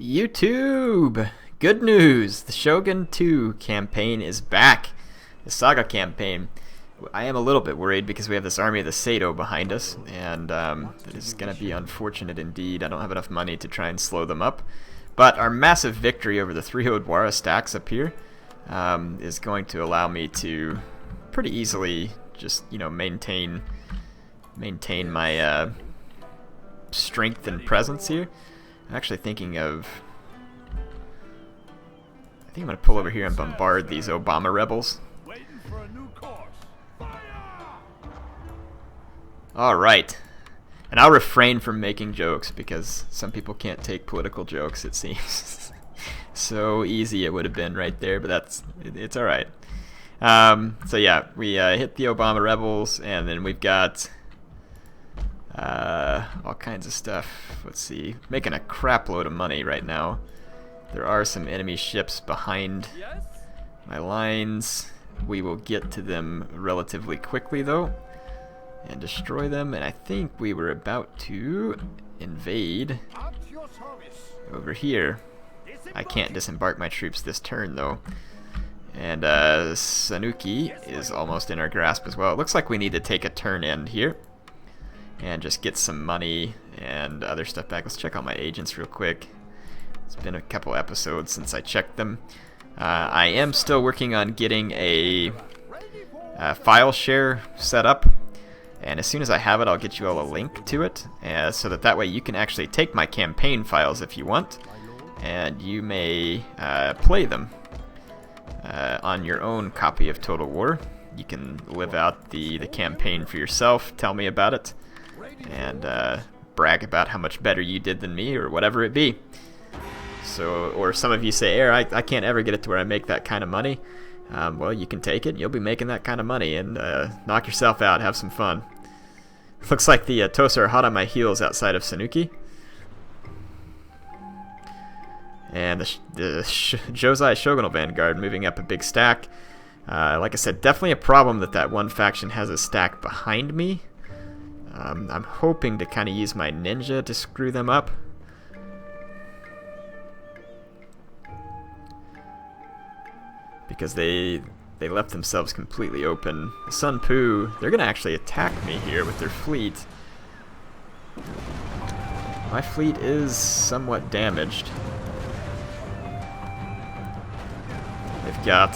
YouTube! Good news! The Shogun 2 campaign is back. The Saga campaign. I am a little bit worried because we have this army of the Sato behind us, and that is going to be unfortunate indeed. I don't have enough money to try and slow them up. But our massive victory over the 3 Odwara stacks up here is going to allow me to pretty easily just, maintain my strength and presence here. I'm actually thinking of... I think I'm going to pull over here and bombard these Obama rebels. Alright. And I'll refrain from making jokes because some people can't take political jokes, it seems. So easy it would have been right there, but it's alright. So yeah, we hit the Obama rebels, and then we've got... all kinds of stuff. Let's see. Making a crap load of money right now. There are some enemy ships behind my lines. We will get to them relatively quickly though and destroy them, and I think we were about to invade over here. I can't disembark my troops this turn though. And Sanuki is almost in our grasp as well. It looks like we need to take a turn end here and just get some money and other stuff back. Let's check out my agents real quick. It's been a couple episodes since I checked them. I am still working on getting a file share set up, and as soon as I have it, I'll get you all a link to it, so that way you can actually take my campaign files if you want, and you may play them on your own copy of Total War. You can live out the campaign for yourself, tell me about it, and brag about how much better you did than me, or whatever it be. So, or some of you say, Air, I can't ever get it to where I make that kind of money. Well, you can take it, and you'll be making that kind of money, and knock yourself out, have some fun. Looks like the Tosa are hot on my heels outside of Sanuki. And the Josei Shogunal Vanguard moving up a big stack. Like I said, definitely a problem that one faction has a stack behind me. I'm hoping to kind of use my ninja to screw them up. Because they left themselves completely open. The Sun Pu, they're going to actually attack me here with their fleet. My fleet is somewhat damaged. They've got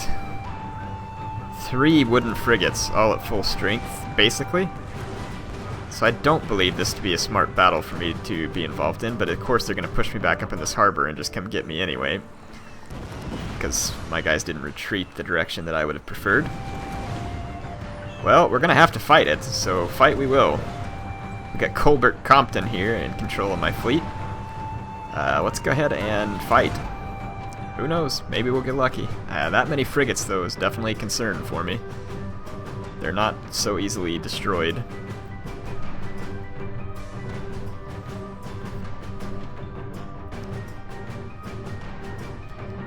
3 wooden frigates, all at full strength, basically. So I don't believe this to be a smart battle for me to be involved in, but of course they're going to push me back up in this harbor and just come get me anyway, because my guys didn't retreat the direction that I would have preferred. Well, we're going to have to fight it, so fight we will. We've got Colbert Compton here in control of my fleet. Let's go ahead and fight. Who knows? Maybe we'll get lucky. That many frigates, though, is definitely a concern for me. They're not so easily destroyed.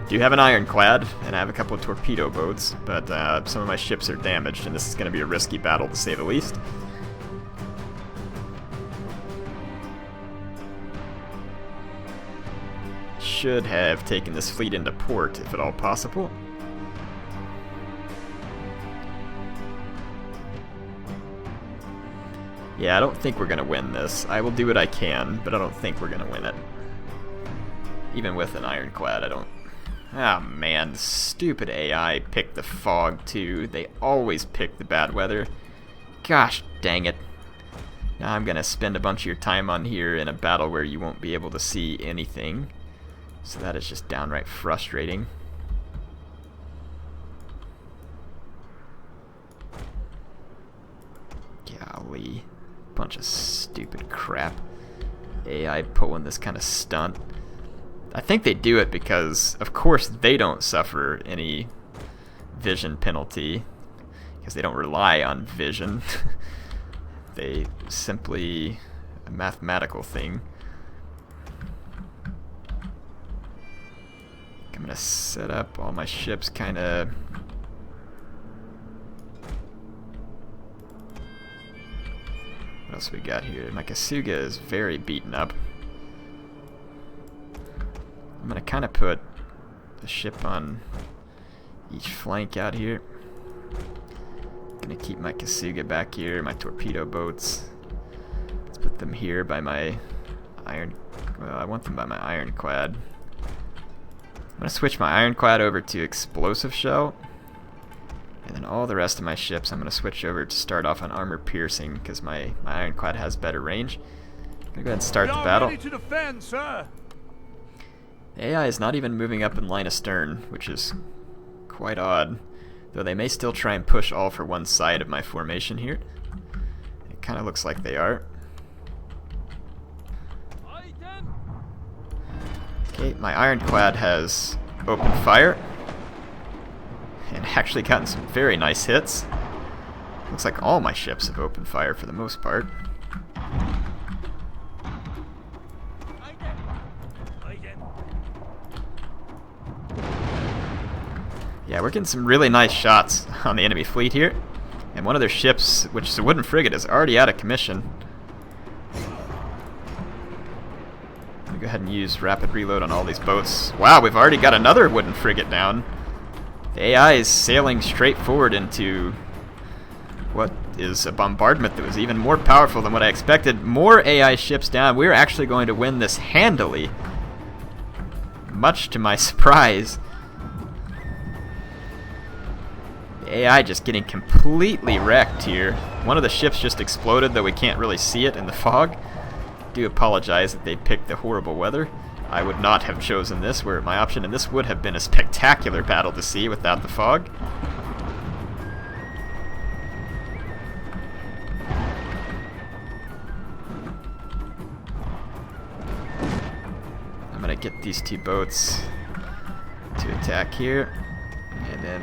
Do have an ironclad, and I have a couple of torpedo boats, but some of my ships are damaged, and this is going to be a risky battle to say the least. Should have taken this fleet into port, if at all possible. Yeah, I don't think we're going to win this. I will do what I can, but I don't think we're going to win it. Even with an ironclad, I don't... Ah, man, stupid AI picked the fog, too. They always pick the bad weather. Gosh dang it. Now I'm going to spend a bunch of your time on here in a battle where you won't be able to see anything. So that is just downright frustrating. Golly. Bunch of stupid crap. AI pulling this kind of stunt. I think they do it because, of course, they don't suffer any vision penalty, because they don't rely on vision. They simply a mathematical thing. I'm gonna set up all my ships kind of. What else we got here? My Kasuga is very beaten up. I'm gonna kind of put the ship on each flank out here. Gonna keep my Kasuga back here, my torpedo boats. Let's put them here by my iron. Well, I want them by my ironclad. I'm gonna switch my ironclad over to explosive shell, and then all the rest of my ships I'm gonna switch over to start off on armor piercing because my ironclad has better range. I'm gonna go ahead and start the battle. Ready to defend, sir. The AI is not even moving up in line astern, which is quite odd. Though they may still try and push all for one side of my formation here. It kind of looks like they are. Okay, my ironclad has opened fire. And actually gotten some very nice hits. Looks like all my ships have opened fire for the most part. Yeah, we're getting some really nice shots on the enemy fleet here. And one of their ships, which is a wooden frigate, is already out of commission. I'm gonna go ahead and use rapid reload on all these boats. Wow, we've already got another wooden frigate down. The AI is sailing straight forward into what is a bombardment that was even more powerful than what I expected. More AI ships down. We're actually going to win this handily. Much to my surprise. AI just getting completely wrecked here. One of the ships just exploded, though we can't really see it in the fog. I do apologize that they picked the horrible weather. I would not have chosen this were it my option, and this would have been a spectacular battle to see without the fog. I'm gonna get these two boats to attack here, and then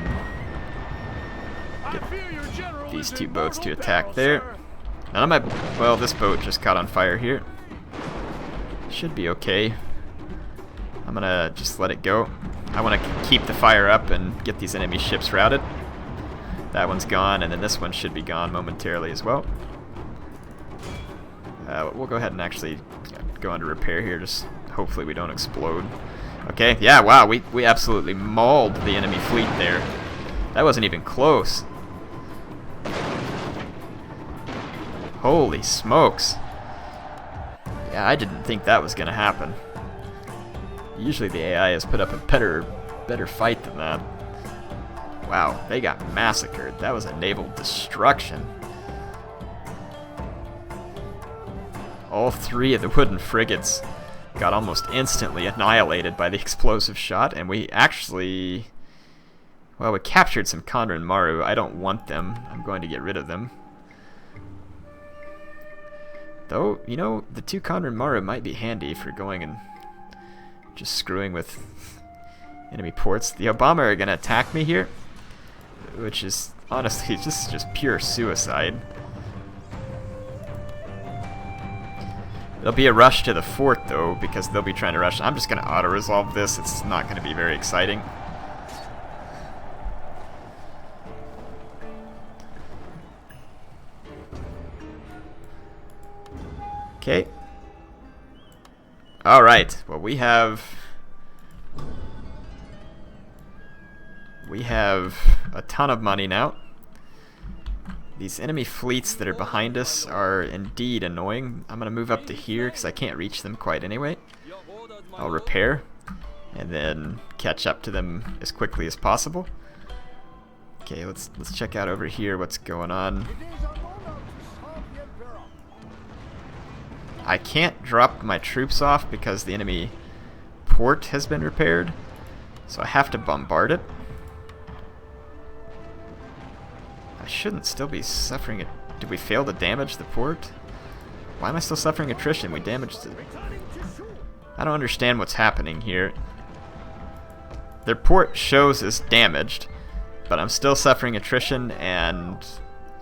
get these two boats to attack there. None of my... well, this boat just caught on fire here. Should be okay. I'm gonna just let it go. I want to keep the fire up and get these enemy ships routed. That one's gone, and then this one should be gone momentarily as well. We'll go ahead and actually go under repair here, just hopefully we don't explode. Okay, yeah, wow, we absolutely mauled the enemy fleet there. That wasn't even close. Holy smokes. Yeah, I didn't think that was going to happen. Usually the AI has put up a better fight than that. Wow, they got massacred. That was a naval destruction. All three of the wooden frigates got almost instantly annihilated by the explosive shot, and we actually... well, we captured some Conran Maru. I don't want them. I'm going to get rid of them. Though, you know, the two Conran Maru might be handy for going and just screwing with enemy ports. The Obama are going to attack me here, which is honestly just pure suicide. There'll be a rush to the fort, though, because they'll be trying to rush. I'm just going to auto-resolve this. It's not going to be very exciting. Okay. Alright, well we have a ton of money now. These enemy fleets that are behind us are indeed annoying. I'm going to move up to here because I can't reach them quite anyway. I'll repair and then catch up to them as quickly as possible. Okay, let's check out over here what's going on. I can't drop my troops off because the enemy port has been repaired, so I have to bombard it. I shouldn't still be suffering it. Did we fail to damage the port? Why am I still suffering attrition? We damaged it. I don't understand what's happening here. Their port shows as damaged, but I'm still suffering attrition and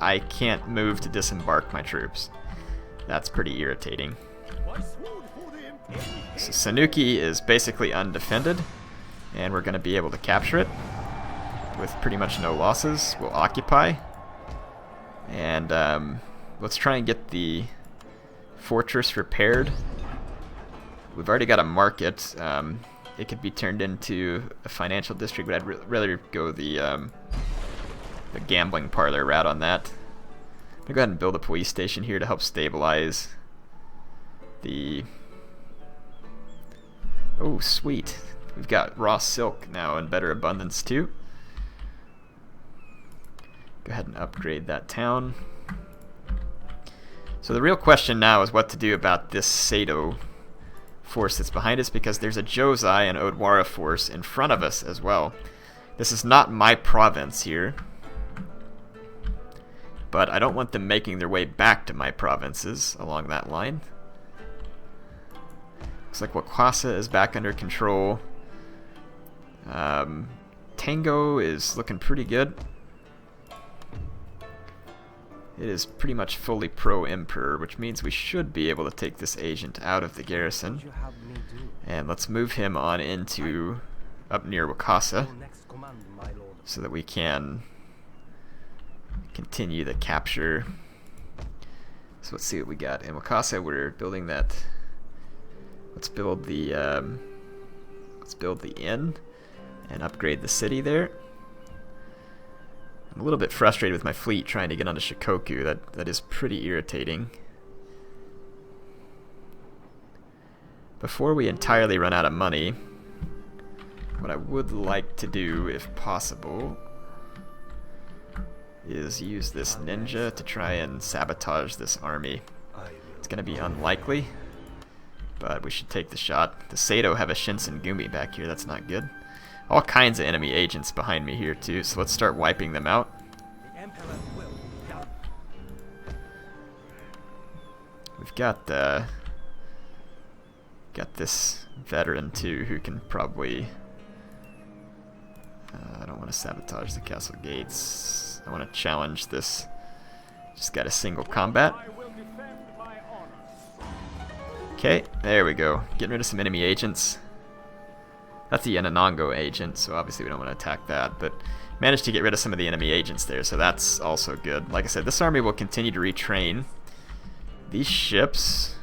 I can't move to disembark my troops. That's pretty irritating. So Sanuki is basically undefended, and we're going to be able to capture it with pretty much no losses. We'll occupy, and let's try and get the fortress repaired. We've already got a market. it could be turned into a financial district, but I'd rather go the gambling parlor route on that. I'm gonna go ahead and build a police station here to help stabilize the... Oh, sweet. We've got raw silk now in better abundance too. Go ahead and upgrade that town. So the real question now is what to do about this Sato force that's behind us, because there's a Josei and Odwara force in front of us as well. This is not my province here, but I don't want them making their way back to my provinces along that line. Looks like Wakasa is back under control. Tango is looking pretty good. It is pretty much fully pro-Emperor, which means we should be able to take this agent out of the garrison. And let's move him on into up near Wakasa so that we can continue the capture. So let's see what we got. In Wakasa, we're building that. Let's build the inn and upgrade the city there. I'm a little bit frustrated with my fleet trying to get onto Shikoku. That is pretty irritating. Before we entirely run out of money, what I would like to do, if possible, is use this ninja to try and sabotage this army. It's going to be unlikely, but we should take the shot. The Sato have a Shinsengumi back here. That's not good. All kinds of enemy agents behind me here too, so let's start wiping them out. We've got this veteran too who can probably... I don't want to sabotage the castle gates. I want to challenge this. Just got a single combat. Okay, there we go. Getting rid of some enemy agents. That's the Yananongo agent, so obviously we don't want to attack that, but managed to get rid of some of the enemy agents there, so that's also good. Like I said, this army will continue to retrain. These ships,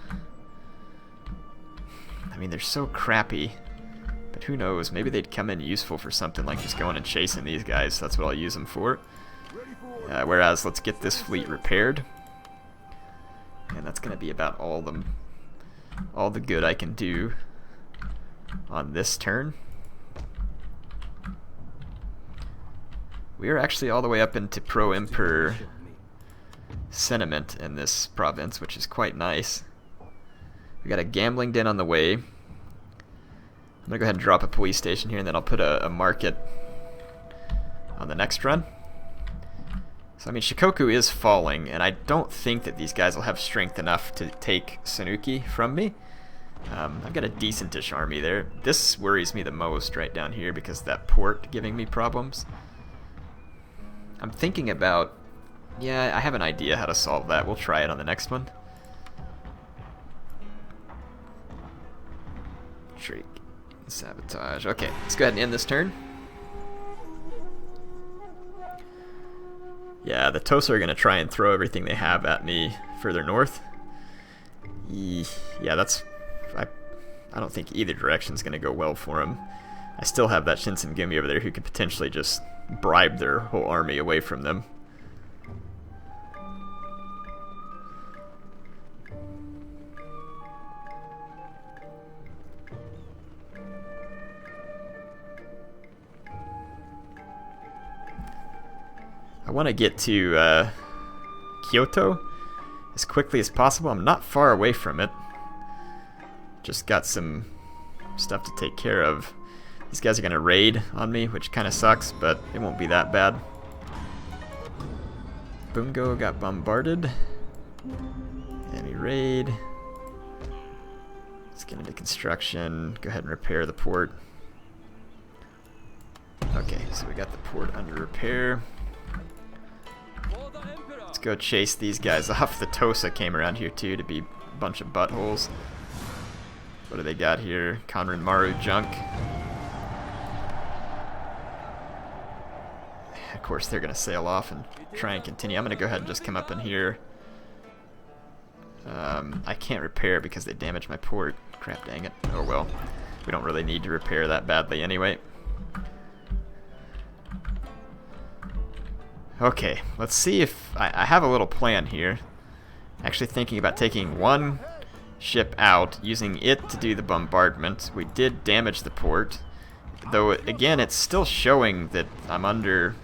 I mean, they're so crappy, but who knows, maybe they'd come in useful for something like just going and chasing these guys, so that's what I'll use them for. Whereas, let's get this fleet repaired, and that's going to be about all the good I can do on this turn. We are actually all the way up into pro-Emperor sentiment in this province, which is quite nice. We got a gambling den on the way. I'm gonna go ahead and drop a police station here, and then I'll put a market on the next run. So I mean, Shikoku is falling, and I don't think that these guys will have strength enough to take Sanuki from me. I've got a decentish army there. This worries me the most right down here because of that port giving me problems. I'm thinking about... Yeah, I have an idea how to solve that. We'll try it on the next one. Shriek. Sabotage. Okay, let's go ahead and end this turn. Yeah, the Tosa are going to try and throw everything they have at me further north. Yeah, that's... I don't think either direction is going to go well for them. I still have that Shinsengumi over there who could potentially just bribe their whole army away from them. I want to get to Kyoto as quickly as possible. I'm not far away from it. Just got some stuff to take care of. These guys are going to raid on me, which kind of sucks, but it won't be that bad. Bungo got bombarded. Enemy raid. Let's get into construction. Go ahead and repair the port. Okay, so we got the port under repair. Let's go chase these guys off. The Tosa came around here too to be a bunch of buttholes. What do they got here? Conran Maru junk. Of course, they're going to sail off and try and continue. I'm going to go ahead and just come up in here. I can't repair because they damaged my port. Crap, dang it. Oh well. We don't really need to repair that badly anyway. Okay, let's see if... I have a little plan here. Actually thinking about taking one ship out, using it to do the bombardment. We did damage the port, though again it's still showing that I'm under...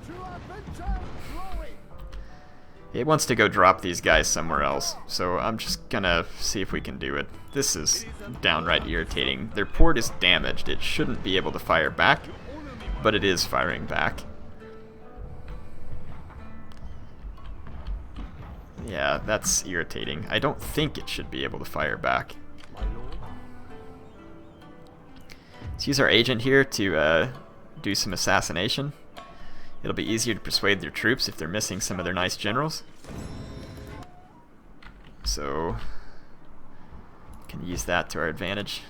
It wants to go drop these guys somewhere else, so I'm just gonna see if we can do it. This is downright irritating. Their port is damaged. It shouldn't be able to fire back, but it is firing back. Yeah, that's irritating. I don't think it should be able to fire back. Let's use our agent here to do some assassination. It'll be easier to persuade their troops if they're missing some of their nice generals. So, can use that to our advantage.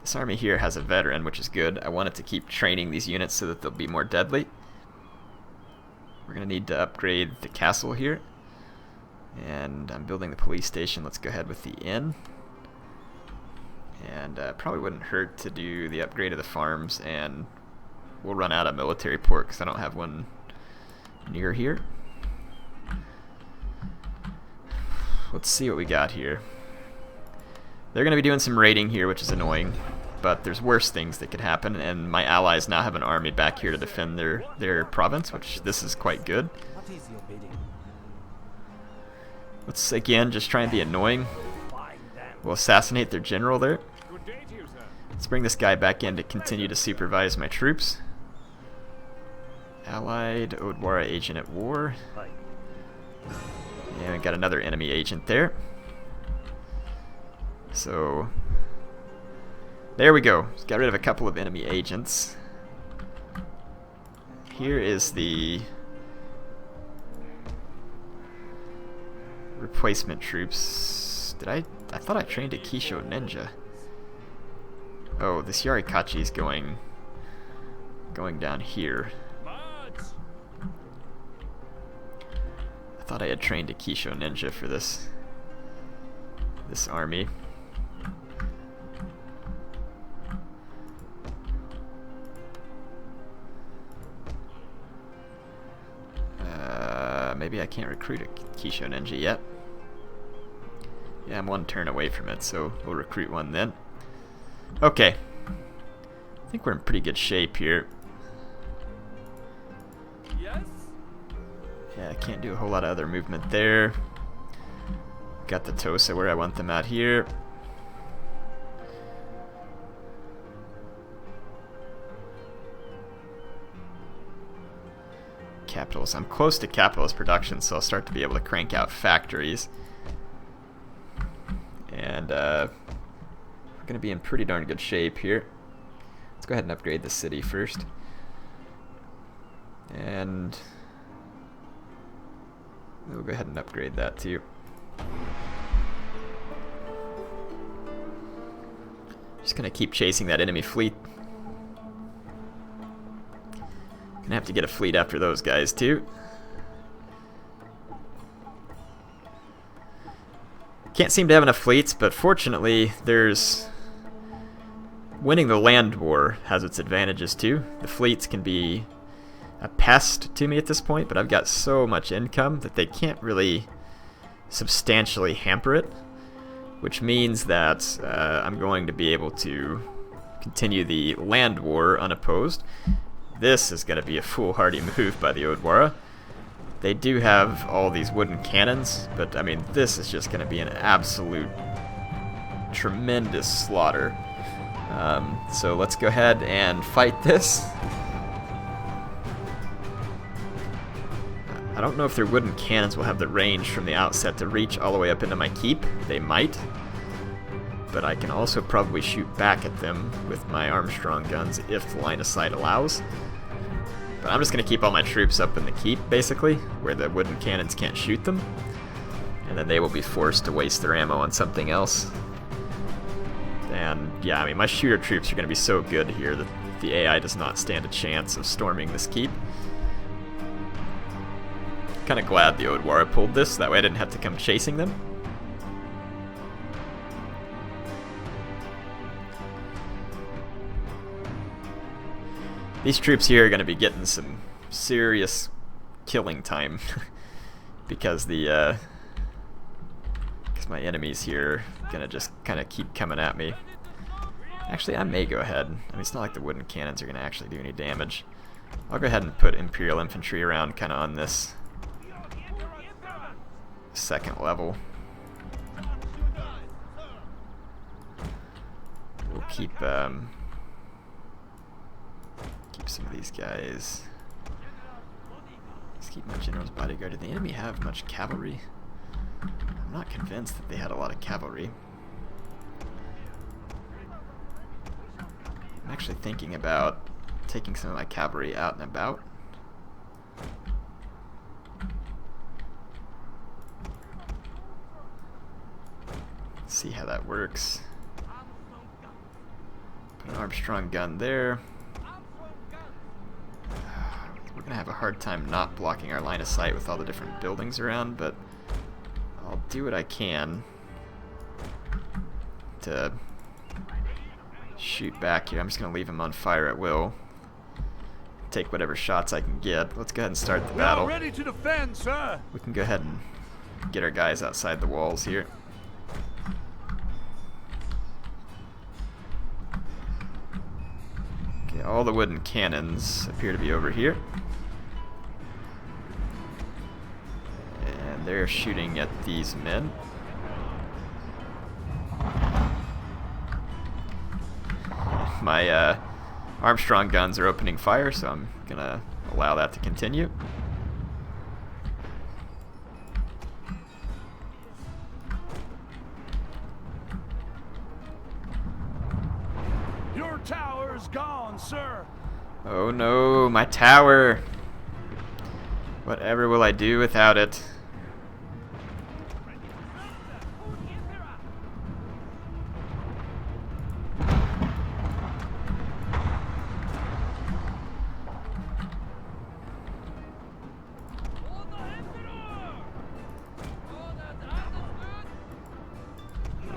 This army here has a veteran, which is good. I want it to keep training these units so that they'll be more deadly. We're going to need to upgrade the castle here. And I'm building the police station. Let's go ahead with the inn. And probably wouldn't hurt to do the upgrade of the farms, and we'll run out of military port because I don't have one near here. Let's see what we got here. They're going to be doing some raiding here, which is annoying, but there's worse things that could happen, and my allies now have an army back here to defend their province, which this is quite good. Let's again just try and be annoying. We'll assassinate their general there. Let's bring this guy back in to continue to supervise my troops. Allied Odwara agent at war. Yeah, we got another enemy agent there. So there we go. Just got rid of a couple of enemy agents. Here is the replacement troops. I thought I trained a Kisho ninja. Oh, this HeirofCarthage is going down here. I thought I had trained a Kisho ninja for this army. Maybe I can't recruit a Kisho ninja yet. Yeah, I'm one turn away from it, so we'll recruit one then. Okay. I think we're in pretty good shape here. Yes. Yeah, I can't do a whole lot of other movement there. Got the Tosa where I want them out here. Capitals. I'm close to capitalist production, so I'll start to be able to crank out factories. And we're going to be in pretty darn good shape here. Let's go ahead and upgrade the city first. And we'll go ahead and upgrade that too. Just going to keep chasing that enemy fleet. Gonna have to get a fleet after those guys too. Can't seem to have enough fleets, but fortunately there's... Winning the land war has its advantages too. The fleets can be a pest to me at this point, but I've got so much income that they can't really substantially hamper it, which means that I'm going to be able to continue the land war unopposed. This is going to be a foolhardy move by the Odwara. They do have all these wooden cannons, but I mean, this is just going to be an absolute tremendous slaughter. So let's go ahead and fight this. I don't know if their wooden cannons will have the range from the outset to reach all the way up into my keep. They might. But I can also probably shoot back at them with my Armstrong guns if the line of sight allows. But I'm just going to keep all my troops up in the keep, basically, where the wooden cannons can't shoot them. And then they will be forced to waste their ammo on something else. And yeah, I mean, my shooter troops are going to be so good here that the AI does not stand a chance of storming this keep. Kind of glad the Odwara pulled this, that way I didn't have to come chasing them. These troops here are going to be getting some serious killing time because because my enemies here are going to just kind of keep coming at me. Actually, I may go ahead. I mean, it's not like the wooden cannons are going to actually do any damage. I'll go ahead and put Imperial Infantry around kind of on this second level. We'll keep some of these guys. Let's keep my general's bodyguard. Did the enemy have much cavalry? I'm not convinced that they had a lot of cavalry. I'm actually thinking about taking some of my cavalry out and about. See how that works. Put an Armstrong gun there. We're gonna have a hard time not blocking our line of sight with all the different buildings around, but I'll do what I can to shoot back here. I'm just gonna leave him on fire at will. Take whatever shots I can get. Let's go ahead and start the battle. Ready to defend, sir. We can go ahead and get our guys outside the walls here. Okay, all the wooden cannons appear to be over here. And they're shooting at these men. My Armstrong guns are opening fire, so I'm gonna allow that to continue. Your tower is gone, sir. Oh no, my tower! Whatever will I do without it?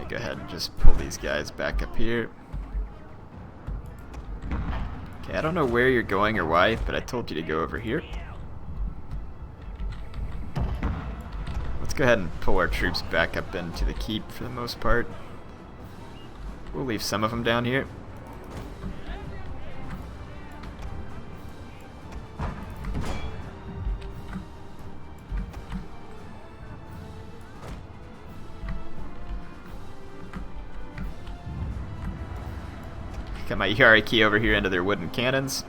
Go ahead and just pull these guys back up here. Okay, I don't know where you're going or why, but I told you to go over here. Let's go ahead and pull our troops back up into the keep for the most part. We'll leave some of them down here. Got my hierarchy over here into their wooden cannons.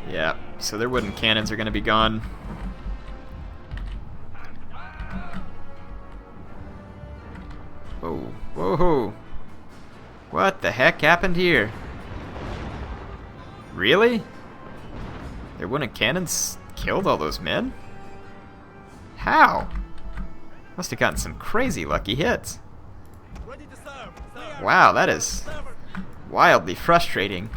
Yeah, so their wooden cannons are going to be gone. Whoa, whoa. What the heck happened here? Really? Their wooden cannons killed all those men? How? Must have gotten some crazy lucky hits. Wow, that is wildly frustrating.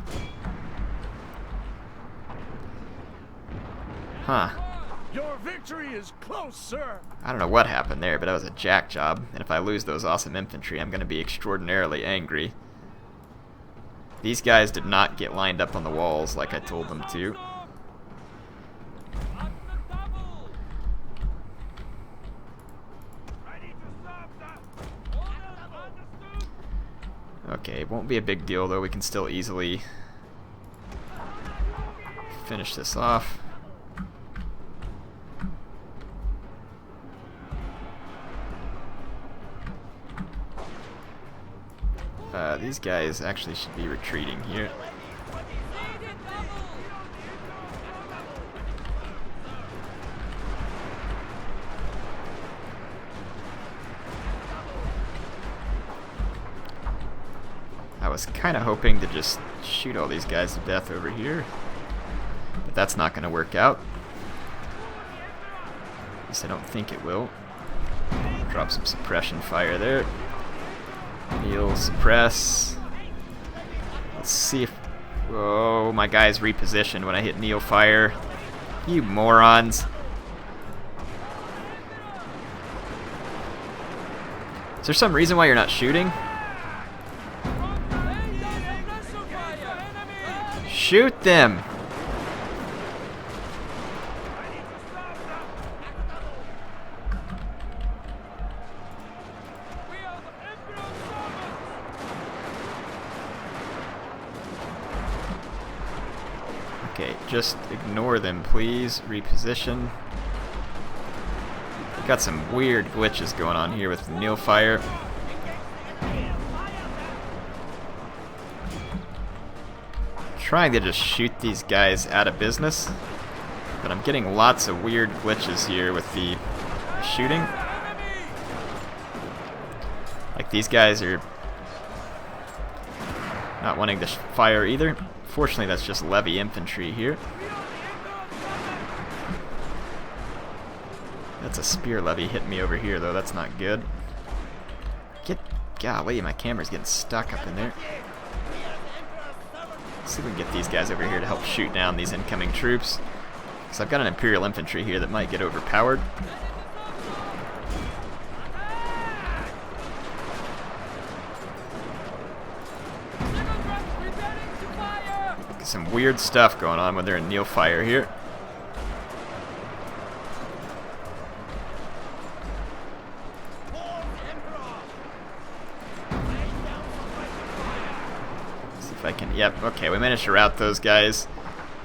Huh. Your victory is close, sir. I don't know what happened there, but that was a jack job. And if I lose those awesome infantry, I'm going to be extraordinarily angry. These guys did not get lined up on the walls like I told them to. Okay, it won't be a big deal though, we can still easily finish this off. These guys actually should be retreating here. I was kind of hoping to just shoot all these guys to death over here, but that's not going to work out. At least I don't think it will. Drop some suppression fire there. Heal, suppress. Let's see if... Oh, my guy's repositioned when I hit Neo fire. You morons. Is there some reason why you're not shooting? Shoot them! Okay, just ignore them, please. Reposition. We've got some weird glitches going on here with the Neil fire. Trying to just shoot these guys out of business, but I'm getting lots of weird glitches here with the shooting. Like these guys are not wanting to fire either. Fortunately, that's just levy infantry here. That's a spear levy hitting me over here, though. That's not good. Golly, my camera's getting stuck up in there. Let's see if we can get these guys over here to help shoot down these incoming troops. So I've got an Imperial infantry here that might get overpowered. Some weird stuff going on when they're in Neil fire here. See if I can. Yep, okay, we managed to rout those guys.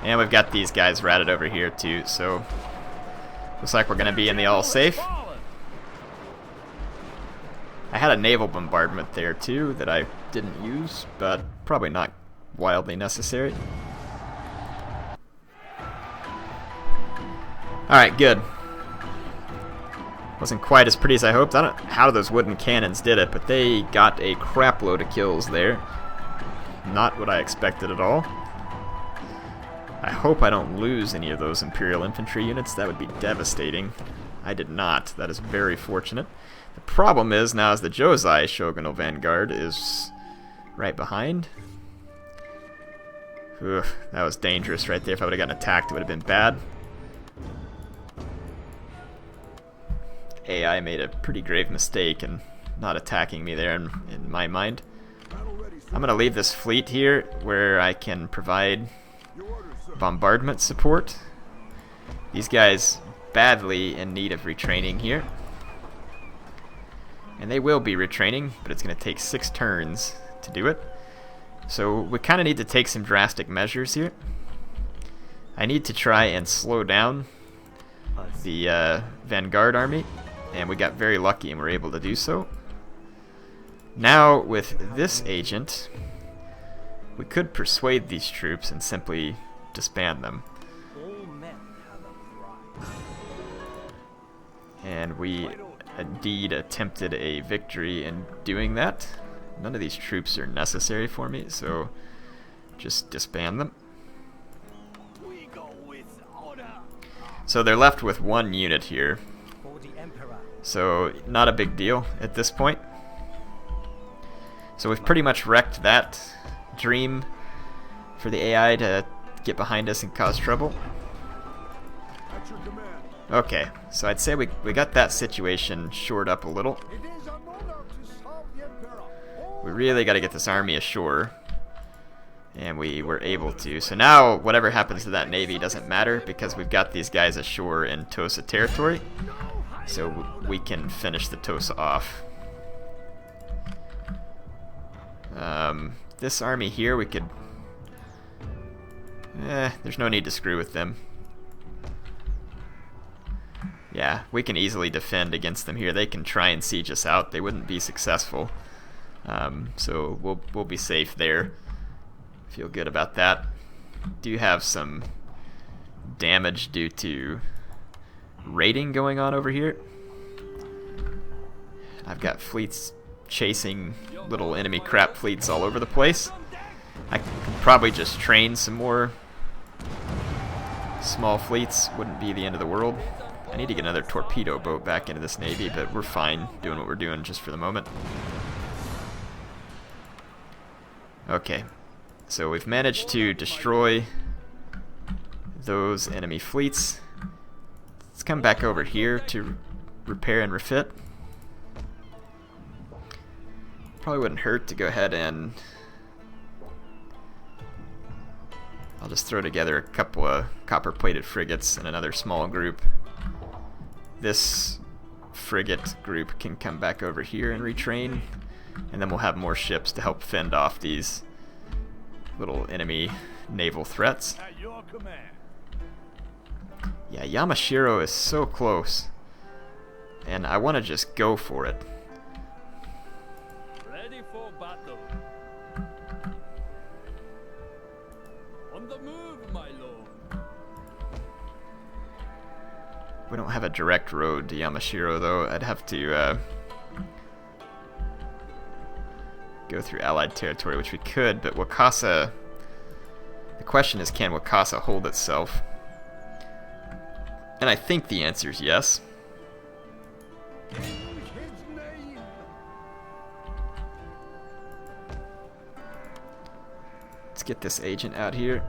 And we've got these guys routed over here too, so looks like we're going to be in the all safe. I had a naval bombardment there too that I didn't use, but probably not wildly necessary. Alright, good. Wasn't quite as pretty as I hoped. I don't know how those wooden cannons did it, but they got a crap load of kills there. Not what I expected at all. I hope I don't lose any of those Imperial infantry units. That would be devastating. I did not. That is very fortunate. The problem is now is the Josei Shogunal Vanguard is right behind. Ugh, that was dangerous right there. If I would have gotten attacked, it would have been bad. AI made a pretty grave mistake in not attacking me there in my mind. I'm going to leave this fleet here where I can provide bombardment support. These guys badly in need of retraining here. And they will be retraining, but it's going to take 6 turns to do it. So we kind of need to take some drastic measures here. I need to try and slow down the Vanguard army, and we got very lucky and were able to do so. Now with this agent, we could persuade these troops and simply disband them. And we indeed attempted a victory in doing that. None of these troops are necessary for me, so just disband them. So they're left with 1 unit here. So not a big deal at this point. So we've pretty much wrecked that dream for the AI to get behind us and cause trouble. Okay, so I'd say we got that situation shored up a little. We really got to get this army ashore, and we were able to. So now whatever happens to that navy doesn't matter because we've got these guys ashore in Tosa territory, so we can finish the Tosa off. This army here, we could... there's no need to screw with them. Yeah, we can easily defend against them here. They can try and siege us out. They wouldn't be successful. So we'll be safe there. Feel good about that. Do have some damage due to raiding going on over here. I've got fleets chasing little enemy crap fleets all over the place. I could probably just train some more small fleets. Wouldn't be the end of the world. I need to get another torpedo boat back into this navy, but we're fine doing what we're doing just for the moment. Okay, so we've managed to destroy those enemy fleets. Let's come back over here to repair and refit. Probably wouldn't hurt to go ahead and... I'll just throw together a couple of copper-plated frigates and another small group. This frigate group can come back over here and retrain, and then we'll have more ships to help fend off these little enemy naval threats. At your command. Yeah, Yamashiro is so close, and I want to just go for it. Ready for battle. On the move, my lord. We don't have a direct road to Yamashiro, though. I'd have to go through Allied territory, which we could, but Wakasa... The question is, can Wakasa hold itself? And I think the answer is yes. Let's get this agent out here.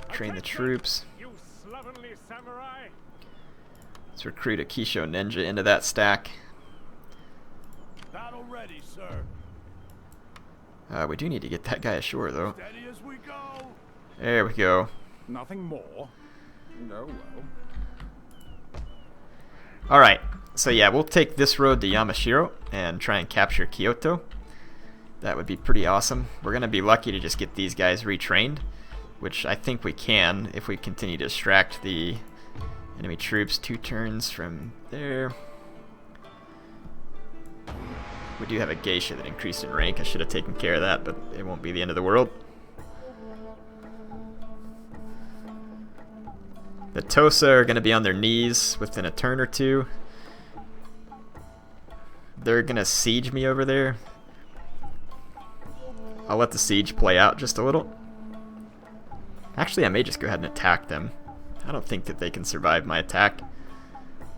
Train the troops. You slovenly samurai. Let's recruit a Kisho ninja into that stack. Battle ready, sir. We do need to get that guy ashore, though. Steady as we go. There we go. Nothing more. No, well. Alright, so yeah, we'll take this road to Yamashiro and try and capture Kyoto. That would be pretty awesome. We're going to be lucky to just get these guys retrained, which I think we can if we continue to distract the enemy troops. 2 turns from there. We do have a geisha that increased in rank. I should have taken care of that, but it won't be the end of the world. The Tosa are going to be on their knees within a turn or two. They're going to siege me over there. I'll let the siege play out just a little. Actually, I may just go ahead and attack them. I don't think that they can survive my attack.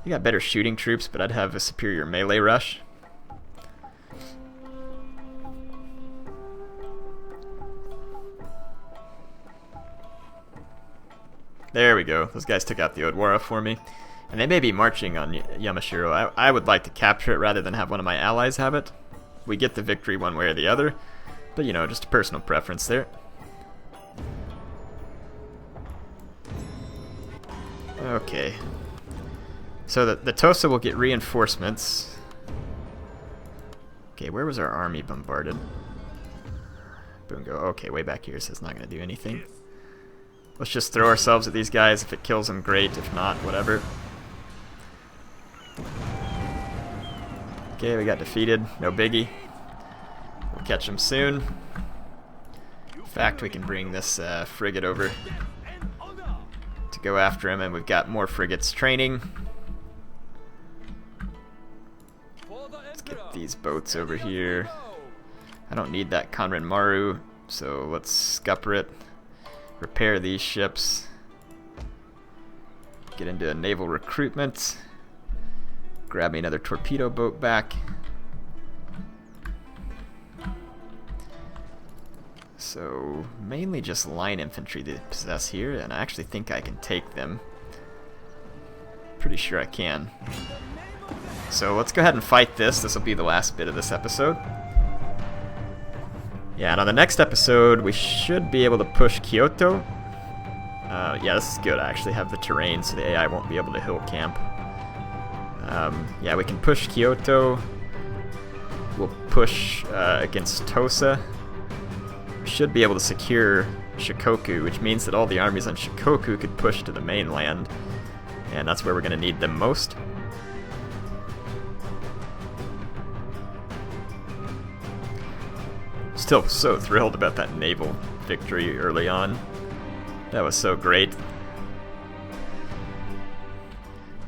They got better shooting troops, but I'd have a superior melee rush. There we go. Those guys took out the Odwara for me. And they may be marching on Yamashiro. I would like to capture it rather than have one of my allies have it. We get the victory one way or the other. But, you know, just a personal preference there. Okay. So the Tosa will get reinforcements. Okay, where was our army bombarded? Boom, go. Okay, way back here, so it's not going to do anything. Let's just throw ourselves at these guys. If it kills them, great. If not, whatever. Okay, we got defeated. No biggie. We'll catch them soon. In fact, we can bring this frigate over to go after him, and we've got more frigates training. Let's get these boats over here. I don't need that Conran Maru, so let's scupper it. Repair these ships. Get into a naval recruitment. Grab me another torpedo boat back. So, mainly just line infantry to possess here, and I actually think I can take them. Pretty sure I can. So let's go ahead and fight this. This will be the last bit of this episode. Yeah, and on the next episode, we should be able to push Kyoto. Yeah, this is good. I actually have the terrain, so the AI won't be able to hill camp. Yeah, we can push Kyoto. We'll push against Tosa. We should be able to secure Shikoku, which means that all the armies on Shikoku could push to the mainland. And that's where we're going to need them most. Still so thrilled about that naval victory early on. That was so great.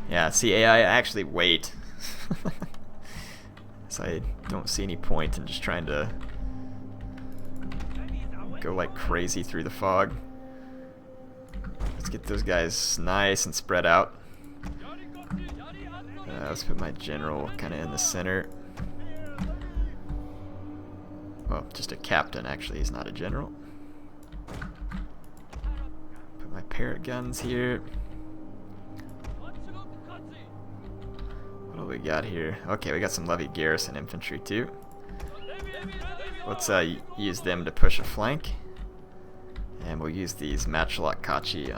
Yeah, see, AI, actually wait. So I don't see any point in just trying to go like crazy through the fog. Let's get those guys nice and spread out. Let's put my general kind of in the center. Well, just a captain, actually. He's not a general. Put my parrot guns here. What do we got here? Okay, we got some levied garrison infantry too. Let's use them to push a flank. And we'll use these matchlock kachi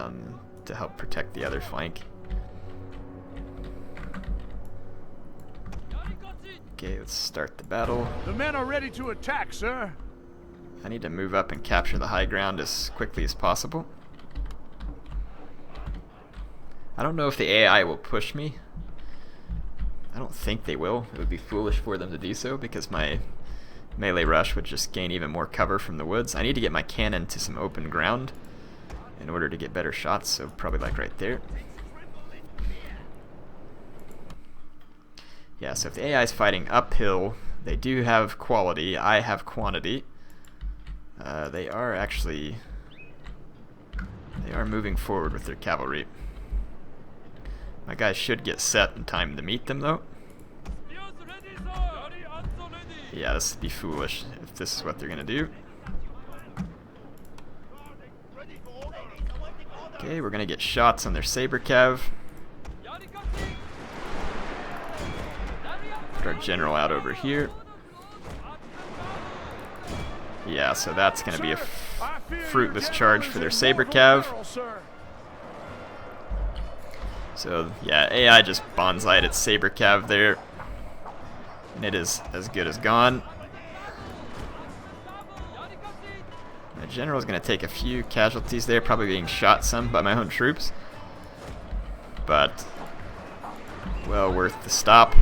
to help protect the other flank. Okay, let's start the battle. The men are ready to attack, sir. I need to move up and capture the high ground as quickly as possible. I don't know if the AI will push me. I don't think they will. It would be foolish for them to do so because my melee rush would just gain even more cover from the woods. I need to get my cannon to some open ground in order to get better shots, so probably like right there. Yeah, so if the AI is fighting uphill, they do have quality, I have quantity. They are moving forward with their cavalry. My guys should get set in time to meet them though. Yeah, this would be foolish if this is what they're gonna do. Okay, we're gonna get shots on their saber cav. Put our general out over here. Yeah, so that's gonna be a fruitless charge for their saber cav. So yeah, AI just bonsai'd its saber cav there, and it is as good as gone. My general's gonna take a few casualties there, probably being shot some by my own troops, but well worth the stop.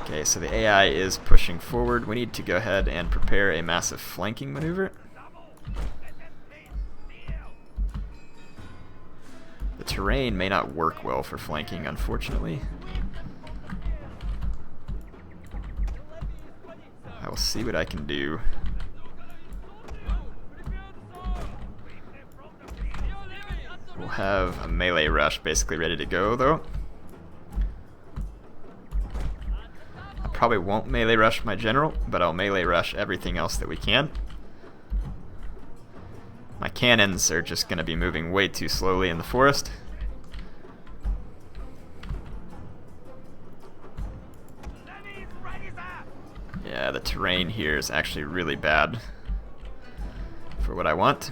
Okay, so the AI is pushing forward. We need to go ahead and prepare a massive flanking maneuver. The terrain may not work well for flanking, unfortunately. I will see what I can do. We'll have a melee rush basically ready to go, though. I probably won't melee rush my general, but I'll melee rush everything else that we can. My cannons are just going to be moving way too slowly in the forest. Yeah, the terrain here is actually really bad for what I want.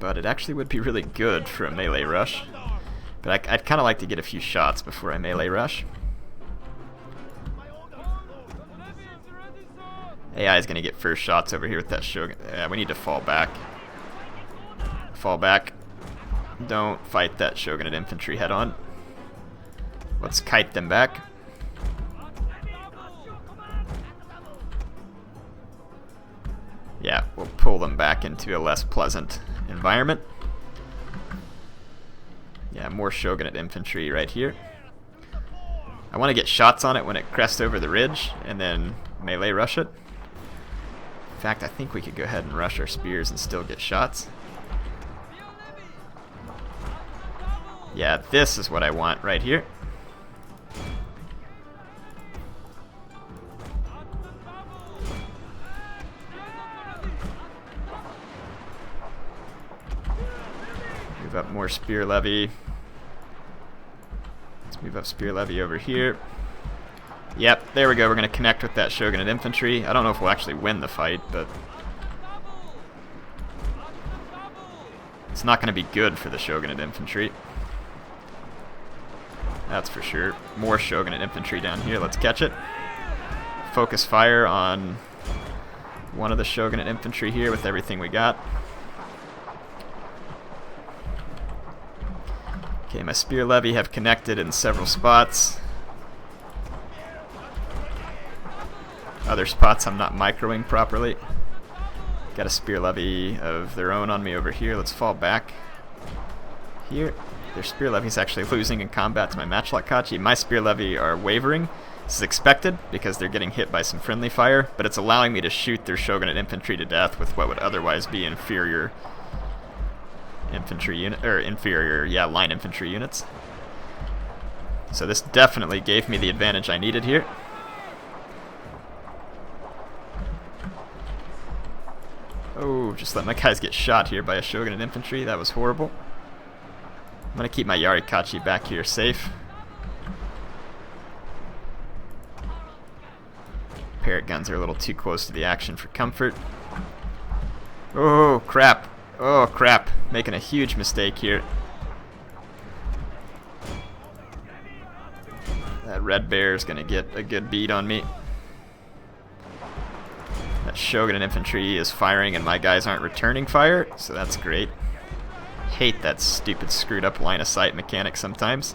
But it actually would be really good for a melee rush. But I'd kind of like to get a few shots before I melee rush. AI is going to get first shots over here with that Shogun. Yeah, we need to fall back. Fall back. Don't fight that Shogunate infantry head on. Let's kite them back. Yeah, we'll pull them back into a less pleasant environment. Yeah, more Shogunate infantry right here. I want to get shots on it when it crests over the ridge and then melee rush it. In fact, I think we could go ahead and rush our spears and still get shots. Yeah, this is what I want right here. Move up more spear levy. Let's move up spear levy over here. Yep, there we go. We're going to connect with that Shogunate infantry. I don't know if we'll actually win the fight, but it's not going to be good for the Shogunate infantry. That's for sure. More Shogunate infantry down here. Let's catch it. Focus fire on one of the Shogunate infantry here with everything we got. Okay, my spear levy have connected in several spots. Other spots I'm not microing properly. Got a spear levy of their own on me over here. Let's fall back. Here, their spear levy is actually losing in combat to my matchlock kachi. My spear levy are wavering. This is expected because they're getting hit by some friendly fire, but it's allowing me to shoot their Shogunate infantry to death with what would otherwise be inferior infantry unit, or inferior, yeah, line infantry units. So this definitely gave me the advantage I needed here. Oh, just let my guys get shot here by a Shogunate infantry. That was horrible. I'm going to keep my Yarikachi back here safe. Parrot guns are a little too close to the action for comfort. Oh, crap. Oh, crap. Making a huge mistake here. That red bear is going to get a good bead on me. That Shogun infantry is firing and my guys aren't returning fire, so that's great. Hate that stupid screwed up line of sight mechanic sometimes.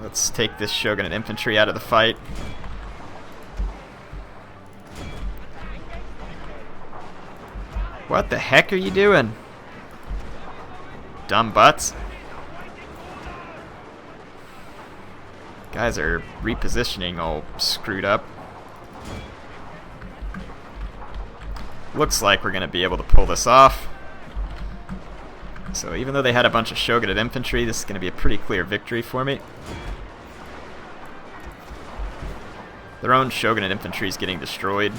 Let's take this Shogun infantry out of the fight. What the heck are you doing? Dumb butts. Guys are repositioning all screwed up. Looks like we're going to be able to pull this off. So even though they had a bunch of Shogunate infantry, this is going to be a pretty clear victory for me. Their own Shogunate infantry is getting destroyed.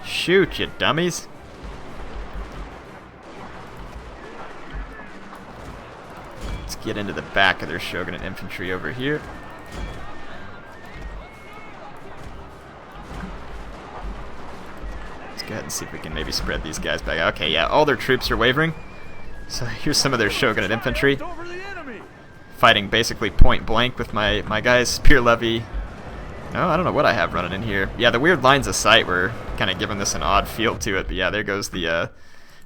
Shoot, you dummies. Let's get into the back of their Shogunate infantry over here. Let's go ahead and see if we can maybe spread these guys back. Okay, yeah, all their troops are wavering. So here's some of their Shogunate infantry. Fighting basically point blank with my guys' spear levy. No, I don't know what I have running in here. Yeah, the weird lines of sight were kind of giving this an odd feel to it. But yeah, there goes the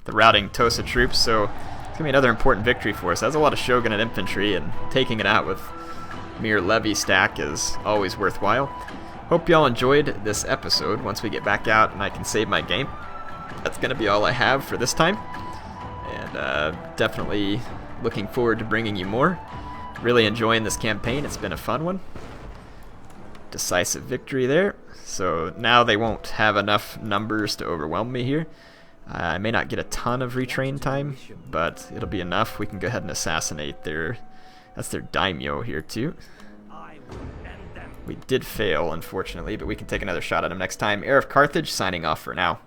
routing Tosa troops. So it's going to be another important victory for us. That's a lot of Shogunate infantry, and taking it out with mere levy stack is always worthwhile. Hope y'all enjoyed this episode. Once we get back out and I can save my game, that's going to be all I have for this time. And definitely looking forward to bringing you more. Really enjoying this campaign. It's been a fun one. Decisive victory there. So now they won't have enough numbers to overwhelm me here. I may not get a ton of retrain time, but it'll be enough. We can go ahead and assassinate that's their daimyo here too. We did fail, unfortunately, but we can take another shot at him next time. HeirofCarthage signing off for now.